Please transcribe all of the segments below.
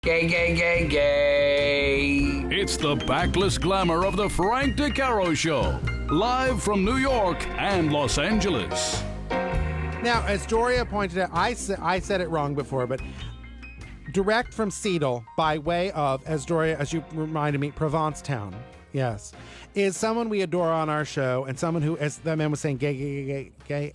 Gay, gay, gay, gay. It's the backless glamour of the Frank Decaro Show, live from New York and Los Angeles. Now, as Doria pointed out, I said it wrong before, but direct from Seattle by way of, as you reminded me, Provincetown, yes, is someone we adore on our show, and someone who, as that man was saying, gay. She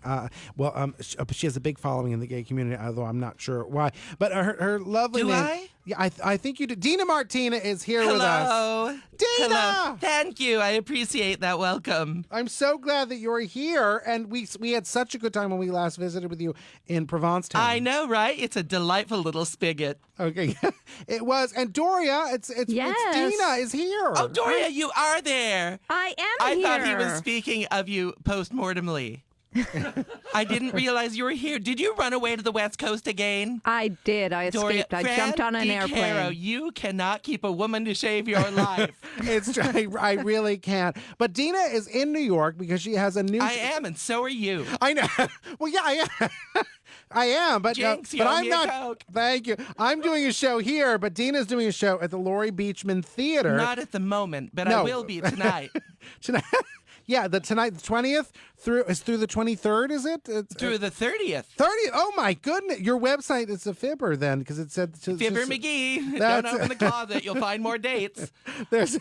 has a big following in the gay community, although I'm not sure why. But her lovely Do name. I? Yeah, I think you do. Dina Martina is here with us. Hello. Dina! Hello. Thank you. I appreciate that welcome. I'm so glad that you're here, and we had such a good time when we last visited with you in Provincetown. I know, right? It's a delightful little spigot. Okay, it was. And Doria, it's Dina is here. Oh, Doria, you are there. I am I here. thought he was speaking of you post-mortemly. I didn't realize you were here. Did you run away to the West Coast again? I did. I escaped. Doria, I jumped on an Decaro, airplane. you cannot keep a woman to save your life. I really can't. But Dina is in New York because she has a new. I am, and so are you. I know. Well, yeah, I am. I am, but Jinx, you but owe I'm me a not. Coke. Thank you. I'm doing a show here, but Dina's doing a show at the Laurie Beachman Theater. Not at the moment, but No. I will be tonight. Tonight. Yeah, tonight, the 20th through the 23rd, is it? Through the 30th. 30th. Oh my goodness! Your website is a fibber then, because it said Fibber McGee. Don't That's- open the closet. You'll find more dates. There's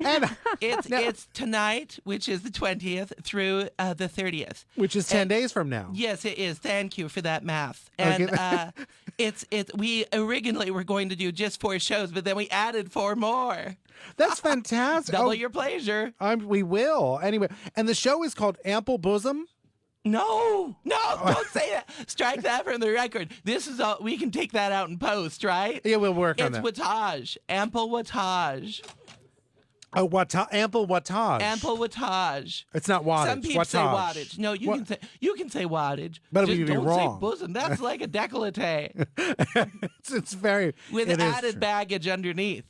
and It's tonight, which is the 20th, through the 30th. which is 10 days from now. Yes, it is. Thank you for that math. And Okay. we originally were going to do just 4 shows, but then we added 4 more. That's fantastic. Double your pleasure. We will anyway. And the show is called Ample Bosom. No, don't say that. Strike that from the record. This is all. We can take that out in post, right? Yeah, we'll work on It's that. wattage, ample wattage, Oh, ample wattage. ample wattage. It's not wattage. Some people say wattage. wattage. No, you can say wattage. But Just you'd be don't wrong. say bosom. That's like a décolleté It's very with it is added true. baggage underneath.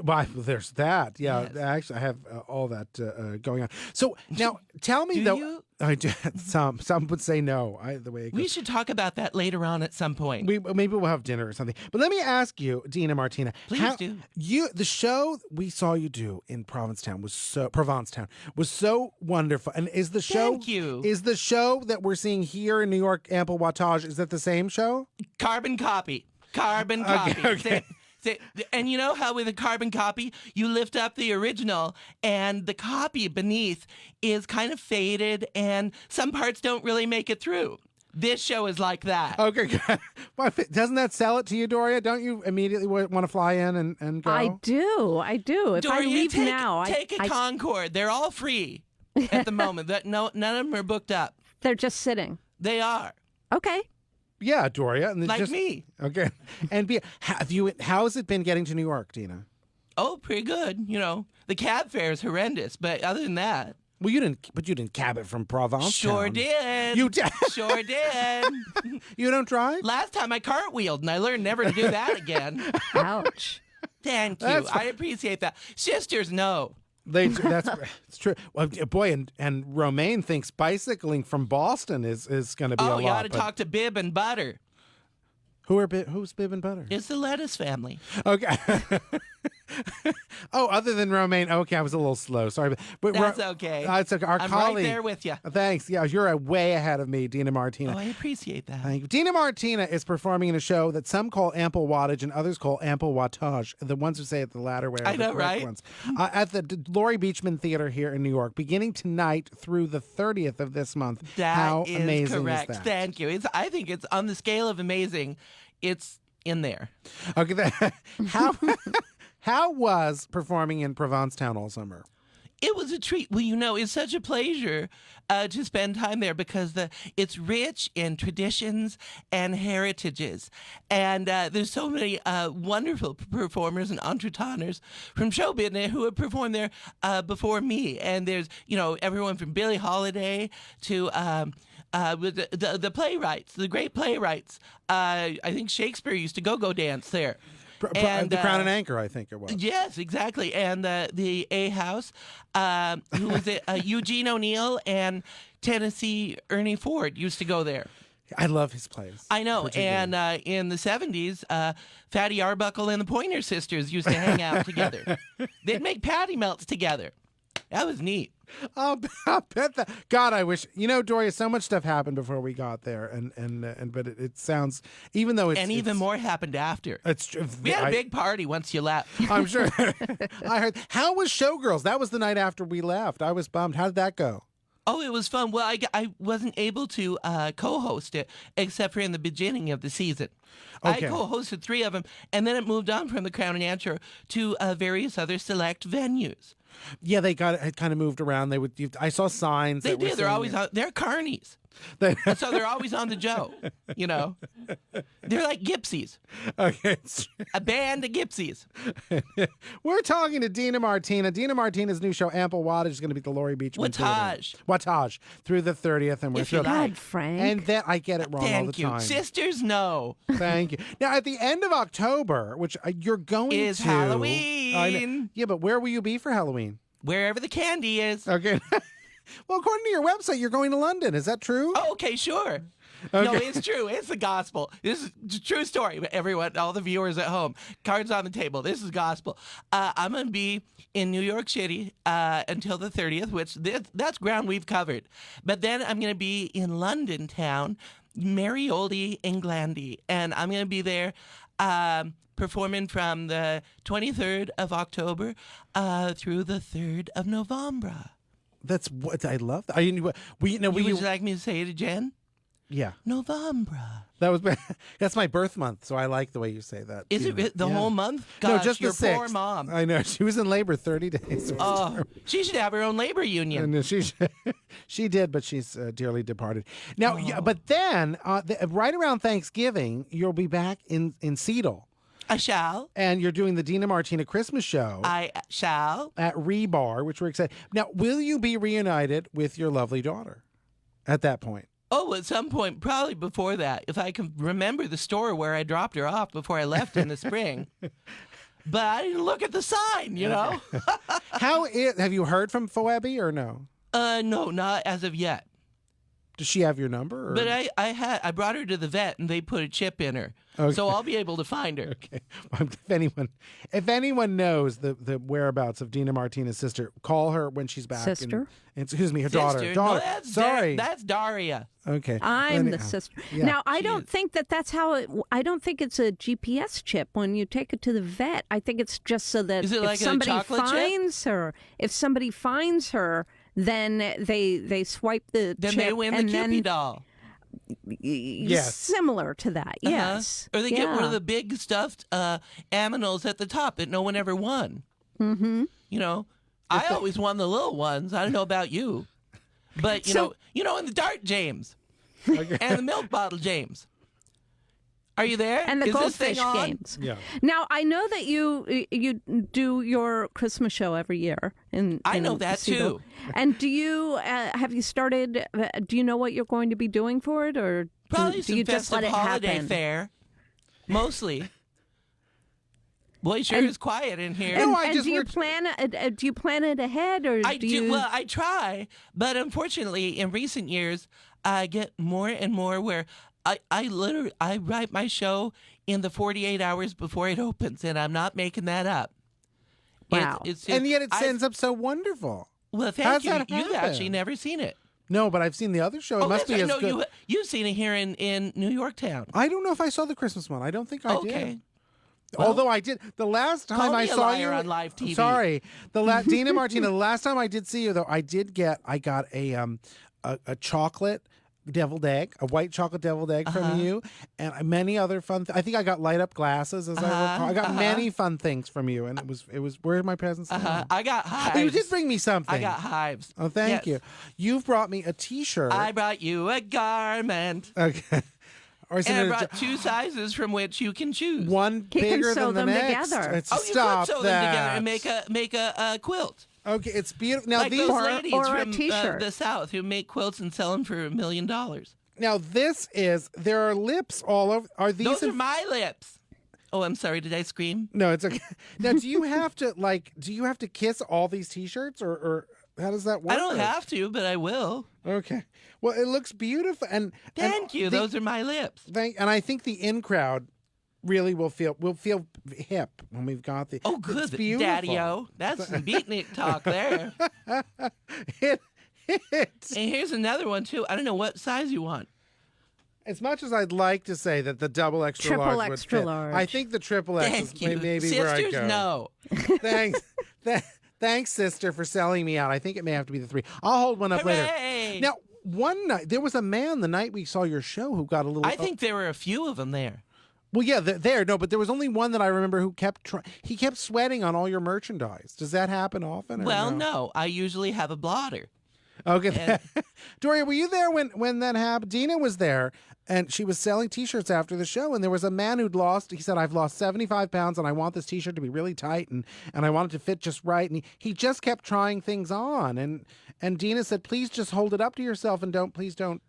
Well, there's that. Yeah, Yes. actually, I have all that going on. So now, tell me Do though. you? I do. Some would say no. The way it goes. We should talk about that later on at some point. Maybe we'll have dinner or something. But let me ask you, Dina Martina. Please do. The show we saw you do in Provincetown was so wonderful. And is the show? Thank you. Is the show that we're seeing here in New York, Ample Wattage? Is that the same show? Carbon copy. Carbon copy. okay. And you know how with a carbon copy, you lift up the original and the copy beneath is kind of faded and some parts don't really make it through. This show is like that. Okay. Well, doesn't that sell it to you, Doria? Don't you immediately want to fly in and go? I do. If Doria, I leave now, take a Concorde. They're all free at the moment. None of them are booked up. they're just sitting. They are. Okay. Yeah, Doria. And Like me. Okay. And how has it been getting to New York, Dina? Oh, pretty good. You know, the cab fare is horrendous, but other than that, Well, you didn't cab it from Provincetown. sure did. You did. Sure did. You don't drive? Last time I cartwheeled, and I learned never to do that again. Ouch. Thank you. That's I appreciate that. Sisters, no. It's true. Well, boy, and Romaine thinks bicycling from Boston is going to be a lot. Oh, you ought to but talk to Bib and Butter. who's Bib and Butter? It's the lettuce family. Okay. Oh, other than Romaine. Okay, I was a little slow. Sorry, but That's okay. It's okay. Our I'm colleague. right there with you. Thanks. Yeah, you're way ahead of me, Dina Martina. Oh, I appreciate that. Thank you. Dina Martina is performing in a show that some call ample wattage and others call ample wattage. The ones who say it the latter way are I the know, correct right? ones. At the Laurie Beachman Theater here in New York, beginning tonight through the 30th of this month. How That is amazing correct. is that? Thank you. I think it's on the scale of amazing. It's in there. Okay, how was performing in Provincetown all summer? It was a treat. Well, you know, it's such a pleasure to spend time there because it's rich in traditions and heritages. And there's so many wonderful performers and entrepreneurs from show business who have performed there before me. And there's, you know, everyone from Billie Holiday to the playwrights, the great playwrights. I think Shakespeare used to go dance there. The Crown and Anchor, I think it was. Yes, exactly. And the A House, who was it? Eugene O'Neill and Tennessee Ernie Ford used to go there. I love his plays. I know. particularly. And in the 70s, Fatty Arbuckle and the Pointer Sisters used to hang out together. They'd make patty melts together. That was neat. I'll bet that. God, I wish. Doria, so much stuff happened before we got there, but it sounds, even though it's And even more happened after. It's We had a big party once you left. I'm sure. I heard. How was Showgirls? That was the night after we left. I was bummed. How did that go? Oh, it was fun. Well, I wasn't able to co-host it except for in the beginning of the season. Okay. I co-hosted 3 of them, and then it moved on from the Crown and Anchor to various other select venues. Yeah, they had kind of moved around. I saw signs. They that were do. They're saying- always on. They're carnies. They- And so they're always on the Joe. They're like gypsies. Okay. A band of gypsies. We're talking to Dina Martina. Dina Martina's new show, Ample Wattage, is going to be at the Laurie Beachman Wattage. Wattage through the 30th, and we're If you thrilled. like. God, Frank. And then I get it wrong all the Thank you. time. Sisters, no. Thank you. Now, at the end of October, which you're going Is to Halloween. I know. Yeah, but where will you be for Halloween? Wherever the candy is. Okay. Well, according to your website, you're going to London. Is that true? Oh, okay, sure. No, it's true. It's the gospel. This is a true story. Everyone, all the viewers at home, cards on the table. This is gospel. I'm going to be in New York City until the 30th, which that's ground we've covered. But then I'm going to be in London town, merry oldie Englandy, and I'm going to be there performing from the 23rd of October through the 3rd of November. That's what I love. Would Would you like me to say it again? Yeah, November. that's my birth month, so I like the way you say that. Is it the Yeah. whole month? No, Gosh, just your the 6th. poor mom. I know she was in labor 30 days. Oh, she should have her own labor union. And she did, but she's dearly departed. Now, yeah, but then right around Thanksgiving, you'll be back in Seattle, I shall. and you're doing the Dina Martina Christmas show I shall. at Rebar, which we're excited. Now, will you be reunited with your lovely daughter at that point? Oh, at some point, probably before that, if I can remember the store where I dropped her off before I left in the spring. But I didn't look at the sign, Have you heard from Phoebe or no? No, not as of yet. Does she have your number? Or? But I brought her to the vet and they put a chip in her, so I'll be able to find her. Okay. If anyone knows the whereabouts of Dina Martina's sister, call her when she's back. Sister? Excuse me, her Sister. daughter. No, that's Sorry. that's Daria. Okay. I'm the Anyhow. sister. Yeah, Now, I she don't is. think that's how it. I don't think it's a GPS chip when you take it to the vet. I think it's just so that Is it if like a somebody chocolate chip? finds her, then they swipe the Then chip they win the and Cupid then doll. Yes. similar to that. Yes. Or they get one Yeah. of the big stuffed aminals at the top that no one ever won. Mm-hmm. I always won the little ones. I don't know about you. But, in the dart James and the milk bottle James. Are you there? And the Is this thing goldfish on? games. Yeah. Now I know that you do your Christmas show every year. I know in that, Seattle. too. And do you have you started? Do you know what you're going to be doing for it, or Probably do some you just festive let it holiday happen? fare. Mostly. Boy, sure is quiet in here. No, And do you plan? Do you plan it ahead, or I do you? Well, I try, but unfortunately, in recent years, I get more and more where I write my show in the 48 hours before it opens, and I'm not making that up. Wow. It's And yet it I've- sends up so wonderful. Well, How's thank you. that You've happen? actually never seen it. No, but I've seen the other show. It must be that's as right. No, good. you've seen it here in New York Town. I don't know if I saw the Christmas one. I don't think I Okay. did. Although I did the last time Call I me a saw liar you on live TV. Sorry, Dina Martina. The last time I did see you, though, I got a chocolate deviled egg, a white chocolate deviled egg from you, and many other fun. I think I got light up glasses, as I recall. I got many fun things from you, and it was. Where are my presents? now? I got hives. Oh, you did bring me something. I got hives. Oh, thank Yes. you. You've brought me a T-shirt. I brought you a garment. Okay. Or is And I it brought 2 sizes from which you can choose. one You can bigger sew than the them next? together. It's Oh, you stop could sew that. them together and make a quilt. Okay, it's beautiful. Now Like these those ladies or a from t-shirt. the South who make quilts and sell them for $1 million. Now there are lips all over. Are these? Those are my lips. Oh, I'm sorry. Did I scream? No, it's okay. Now, do you have to kiss all these T-shirts, or how does that work? I don't have to, but I will. Okay. Well, it looks beautiful, and Thank you. Those are my lips. and I think the in crowd really will feel hip when we've got the. Oh, good, It's beautiful. Daddy-o. That's some beatnik talk there. It. And here's another one, too. I don't know what size you want. As much as I'd like to say that the double extra Triple large would extra fit, large. I think the triple X Thank is you. maybe Sisters, where I go. no. Thanks. Thanks, sister, for selling me out. I think it may have to be the 3. I'll hold one up Hooray! later. Now, one night, there was a man the night we saw your show who got a little... I think there were a few of them there. Well, yeah, there. No, but there was only one that I remember who kept... he kept sweating on all your merchandise. Does that happen often? Or Well, no. I usually have a blotter. Okay. Doria, were you there when that happened? Dina was there, and she was selling T-shirts after the show, and there was a man who'd lost... He said, I've lost 75 pounds, and I want this T-shirt to be really tight, and I want it to fit just right. And he just kept trying things on, and Dina said, please just hold it up to yourself, and please don't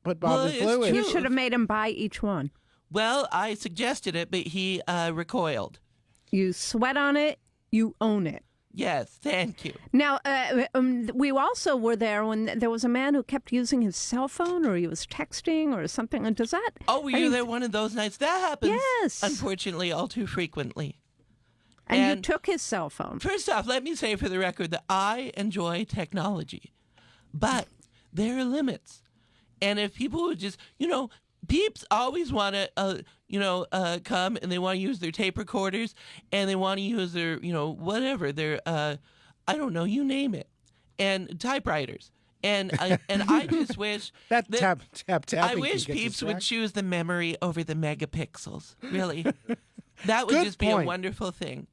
put bodily it's fluid. You true. should have made him buy each one. Well, I suggested it, but he recoiled. You sweat on it, you own it. Yes, thank you. Now, we also were there when there was a man who kept using his cell phone, or he was texting or something. And does that? Oh, were you there one of those nights? That happens, Yes. unfortunately, all too frequently. And you and- took his cell phone. First off, let me say for the record that I enjoy technology, but there are limits. And if people would just, peeps always want to, come and they want to use their tape recorders and they want to use their, whatever, their, I don't know, you name it, and typewriters. And I just wish that tap tapping. I wish can get peeps would distracted. choose the memory over the megapixels. Really, that would Good just be a point. wonderful thing.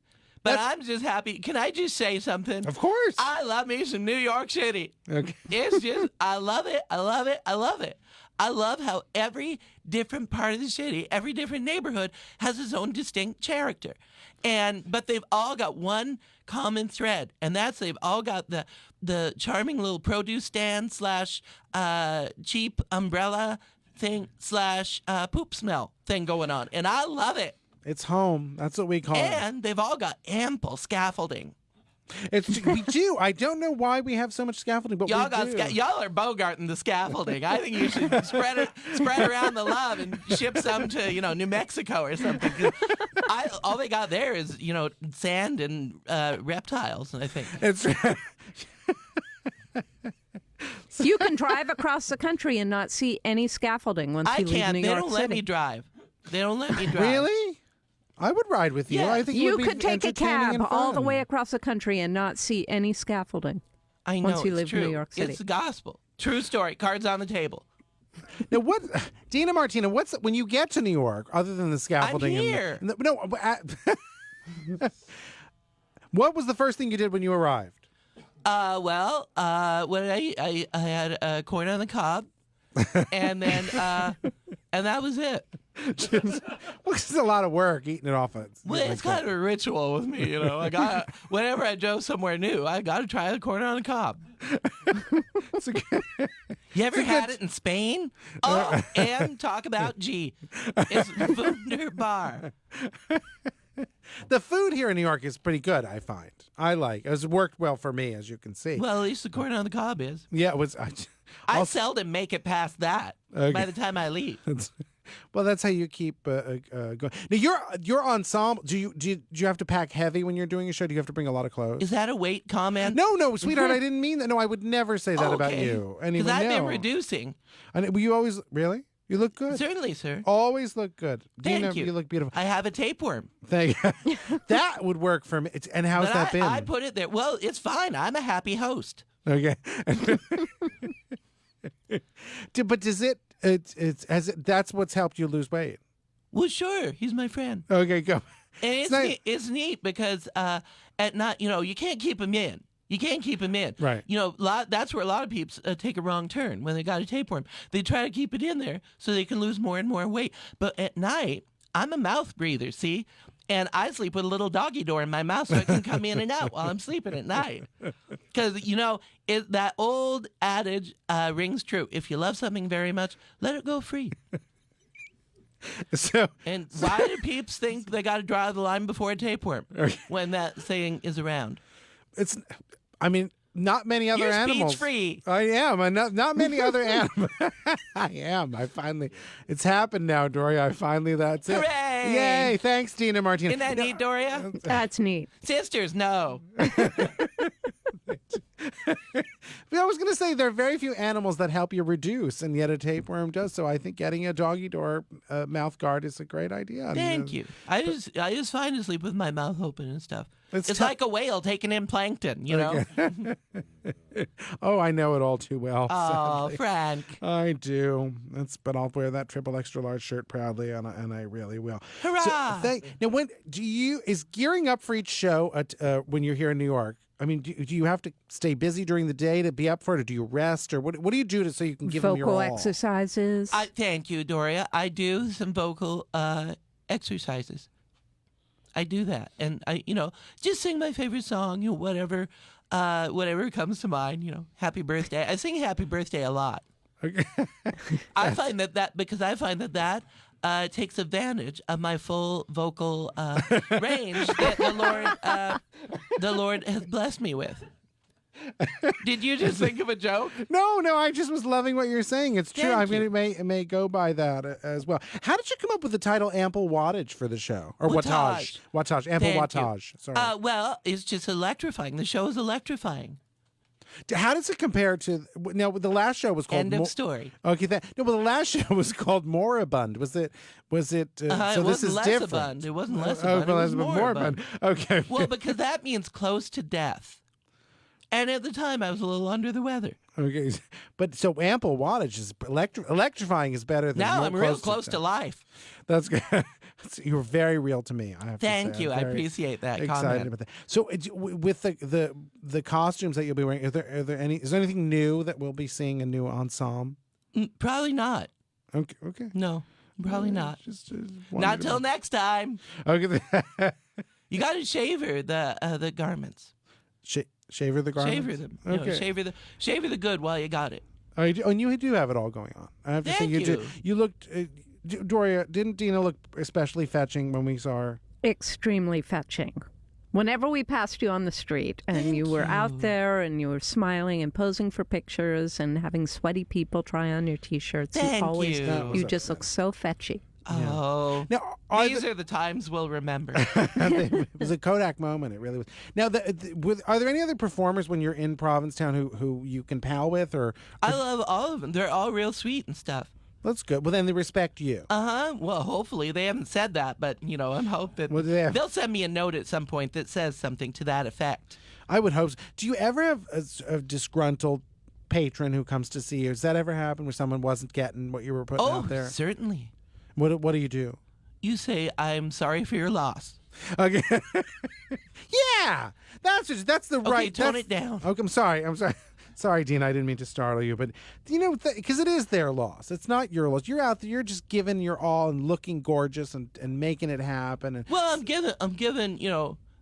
But I'm just happy. Can I just say something? Of course. I love me some New York City. Okay. It's just, I love it. I love it. I love it. I love how every different part of the city, every different neighborhood has its own distinct character. But they've all got one common thread, and that's they've all got the charming little produce stand / cheap umbrella thing / poop smell thing going on. And I love it. It's home. That's what we call it. And they've all got ample scaffolding. We do. I don't know why we have so much scaffolding, but Y'all we got do. y'all are bogarting the scaffolding. I think you should spread around the love and ship some to New Mexico or something. 'Cause all they got there is sand and reptiles. I think It's You can drive across the country and not see any scaffolding once I you leave can't. New They York don't City. let me drive. They don't let me drive. really. I would ride with you. Yeah. I think it You would be could take a entertaining cab and all the fun. way across the country and not see any scaffolding. I know once you it's live in true. New York City. It's the gospel. True story. Cards on the table. Now, what, Dina Martina? When you get to New York, other than the scaffolding? I'm here. What was the first thing you did when you arrived? Well, what I had a corn on the cob, and then and that was it. It's a lot of work eating it off. Well, it's kind of a ritual with me, I got whenever I go somewhere new, I got to try the corn on the cob. It's a good- You ever had it in Spain? Oh, and talk about G. It's wunderbar. The food here in New York is pretty good. I find. It's worked well for me, as you can see. Well, at least the corn on the cob is. Yeah, it was. I seldom make it past that by the time I leave. Well, that's how you keep going. Now, your ensemble. Do you have to pack heavy when you're doing a show? Do you have to bring a lot of clothes? Is that a weight comment? No, sweetheart. I didn't mean that. No, I would never say that about Okay. you. Because I've been reducing. And you always really. You look good. Certainly, sir. Always look good. Thank Dina, you. You look beautiful. I have a tapeworm. Thank you. That would work for me. And how's But that been? I put it there. Well, it's fine. I'm a happy host. Okay. But does it? That's what's helped you lose weight. Well, sure. He's my friend. Okay, go. And nice. it's neat because at night, you can't keep him in. You can't keep him in. Right. That's where a lot of peeps take a wrong turn when they got a tapeworm. They try to keep it in there so they can lose more and more weight. But at night, I'm a mouth breather, see? And I sleep with a little doggy door in my mouth so I can come in and out while I'm sleeping at night. Because, that old adage rings true. If you love something very much, let it go free. And why do peeps think they got to draw the line before a tapeworm when that saying is around? not many other You're animals. speech-free. I am. And not many other animals. I am. I finally, it's happened now, Doria. that's it. Hooray! Yay. Thanks, Dina Martina. Isn't that neat, Doria? That's neat. Sisters, no. I was going to say there are very few animals that help you reduce, and yet a tapeworm does. So I think getting a doggy door mouth guard is a great idea. Thank you. I just find to sleep with my mouth open and stuff. It's like a whale taking in plankton, you know? Oh, I know it all too well. Oh, sadly. Frank. I do. But I'll wear that triple extra large shirt proudly, and I really will. Hurrah! Now, when is gearing up for each show when you're here in New York? I mean, do you have to stay busy during the day to be up for it, or do you rest, or what do you do so you can give them your all? Vocal exercises. Thank you, Doria. I do some vocal exercises. I do that, and I, just sing my favorite song, whatever comes to mind. Happy birthday. I sing Happy Birthday a lot. Okay. I find that takes advantage of my full vocal range that the Lord has blessed me with. Did you just think of a joke? No, I just was loving what you're saying. It's true. Thank you. It may go by that as well. How did you come up with the title "Ample Wattage" for the show, or wattage? Wattage, ample Thank you. wattage. Sorry. Well, it's just electrifying. The show is electrifying. How does it compare to now? The last show was called End of story. Okay, no, but the last show was called Moribund. Was it? So it this wasn't is less different. abund. It wasn't less Oh, abund. It was moribund. Okay. Well, because that means close to death. And at the time, I was a little under the weather. Okay, but so ample wattage is electrifying is better than Now more I'm real close to death. life. That's good. You're very real to me. I have Thank to say. you. I'm I very appreciate that excited comment. about that. So with the costumes that you'll be wearing, are there any? Is there anything new that we'll be seeing a new ensemble? Probably not. Okay. No, probably not. Just Not till next time. Okay. You got to shaver the garments. Shaver the garments. Shaver them. Okay. Shaver the good while you got it. Oh, and you do have it all going on. I have to say, Thank you you. do. You looked, Doria. Didn't Dina look especially fetching when we saw her? Extremely fetching. Whenever we passed you on the street and you were out there and you were smiling and posing for pictures and having sweaty people try on your T-shirts, Thank you. you just look so fetchy. Oh, Now, these are the times we'll remember. it was a Kodak moment. It really was. Now, are there any other performers when you're in Provincetown who you can pal with, or? I love all of them. They're all real sweet and stuff. That's good. Well, then they respect you. Well, hopefully they haven't said that, but I'm hoping Well, they'll send me a note at some point that says something to that effect. I would hope so. Do you ever have a disgruntled patron who comes to see you? Does that ever happen where someone wasn't getting what you were putting out there? Certainly. What do you do? You say, "I'm sorry for your loss." Okay. Yeah, that's the right. Tone it down. Okay, I'm sorry. Sorry, Dean. I didn't mean to startle you, but because it is their loss. It's not your loss. You're out there. You're just giving your all and looking gorgeous and making it happen. And Well, I'm giving,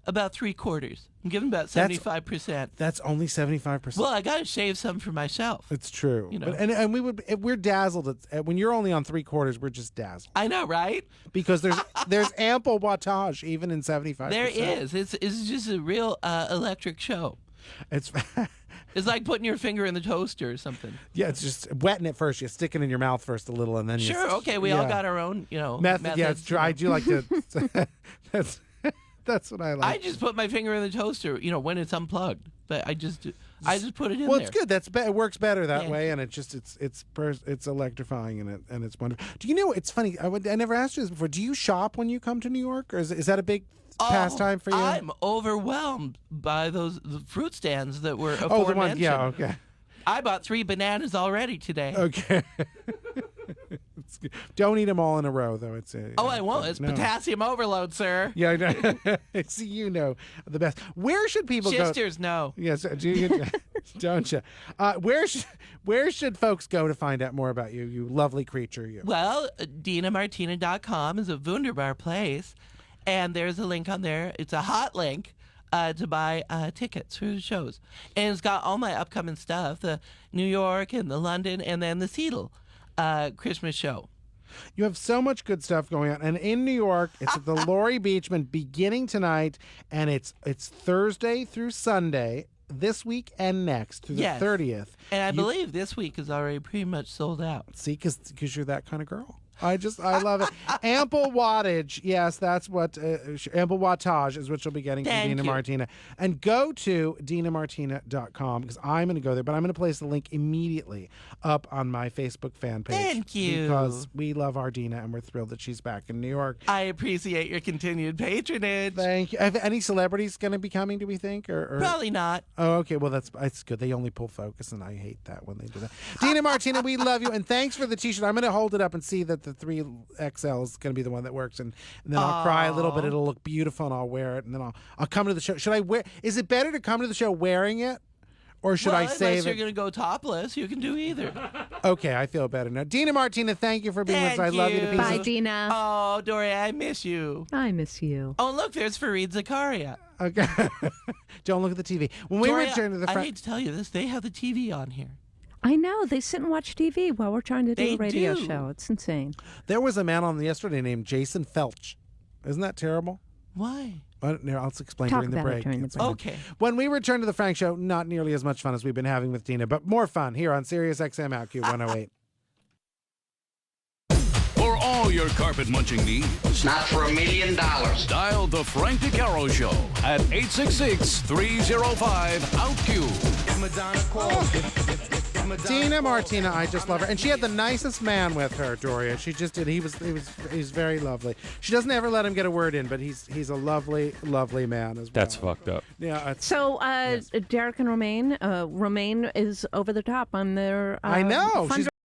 about 3/4. I'm giving about 75%. that's only 75%. Well, I got to shave some for myself. It's true. You know. But, and we're dazzled when you're only on 3/4. We're just dazzled I know, right? because there's ample wattage even in 75%. There is. It's just a real electric show. It's It's like putting your finger in the toaster or something. yeah. It's just wetting it first. You stick it in your mouth first a little, and then you Sure, okay, we all got our own, method. Yeah, it's true. I do like to. That's what I I like. just put my finger in the toaster, when it's unplugged. But I just put it in Well, there. it's good. It works better that Yeah. way, and it's electrifying and it's wonderful. Do you know? It's funny. I never asked you this before. Do you shop when you come to New York, or is that a big pastime for you? I'm overwhelmed by the fruit stands that were Oh, aforementioned. the one. Yeah. Okay. I bought 3 bananas already today. Okay. It's good. Don't eat them all in a row, though. I won't. It's no. potassium overload, sir. Yeah, I know. See, the best. Where should people go? Sisters, no. Yes, do you, don't you? Where should folks go to find out more about you? You lovely creature, you. Well, DinaMartina.com is a wunderbar place, and there's a link on there. It's a hot link to buy tickets for the shows, and it's got all my upcoming stuff: the New York and the London, and then the Seattle Christmas show. You have so much good stuff going on, and in New York, it's at the Laurie Beachman beginning tonight, and it's Thursday through Sunday. this week and next through the Yes. 30th. And I believe this week is already pretty much sold out. See, because you're that kind of girl. I love it. Ample wattage. Yes, that's what, ample wattage is what you'll be getting from Thank Dina you. Martina. And go to dinamartina.com because I'm going to go there, but I'm going to place the link immediately up on my Facebook fan page. Thank you. Because we love our Dina and we're thrilled that she's back in New York. I appreciate your continued patronage. Thank you. Are any celebrities going to be coming, do we think? Or Probably not. Oh, okay. Well, that's good. They only pull focus, and I hate that when they do that. Dina Martina, we love you, and thanks for the T-shirt. I'm going to hold it up and see that the 3XL is going to be the one that works, and then I'll cry a little bit. It'll look beautiful, and I'll wear it, and then I'll come to the show. Should I wear? Is it better to come to the show wearing it, or should I save unless you're it? going to go topless, you can do either. Okay, I feel better now. Dina Martina, thank you for being with us. I love you to pieces. Bye, Dina. Oh, Dory, I miss you. I miss you. Oh, look, there's Fareed Zakaria. Okay. Don't look at the TV. When we Dory, return to the I front. hate to tell you this, they have the TV on here. I know. They sit and watch TV while we're trying to do They a radio do. show. It's insane. There was a man on yesterday named Jason Felch. Isn't that terrible? Why? I'll explain Talk during the about it break. during the It's break. fine. Okay. When we return to the Frank Show, not nearly as much fun as we've been having with Dina, but more fun here on Sirius XM Outq 108. For all your carpet munching needs, Not for $1 million. dial the Frank Decaro Show at 866-305-OUTQ. Dina Martina, I just love her, and she had the nicest man with her. Doria, she just did. He was very lovely. She doesn't ever let him get a word in, but he's a lovely, lovely man as well. That's fucked up. Yeah. It's, So, Derek and Romaine is over the top on their I know. fundraiser. She's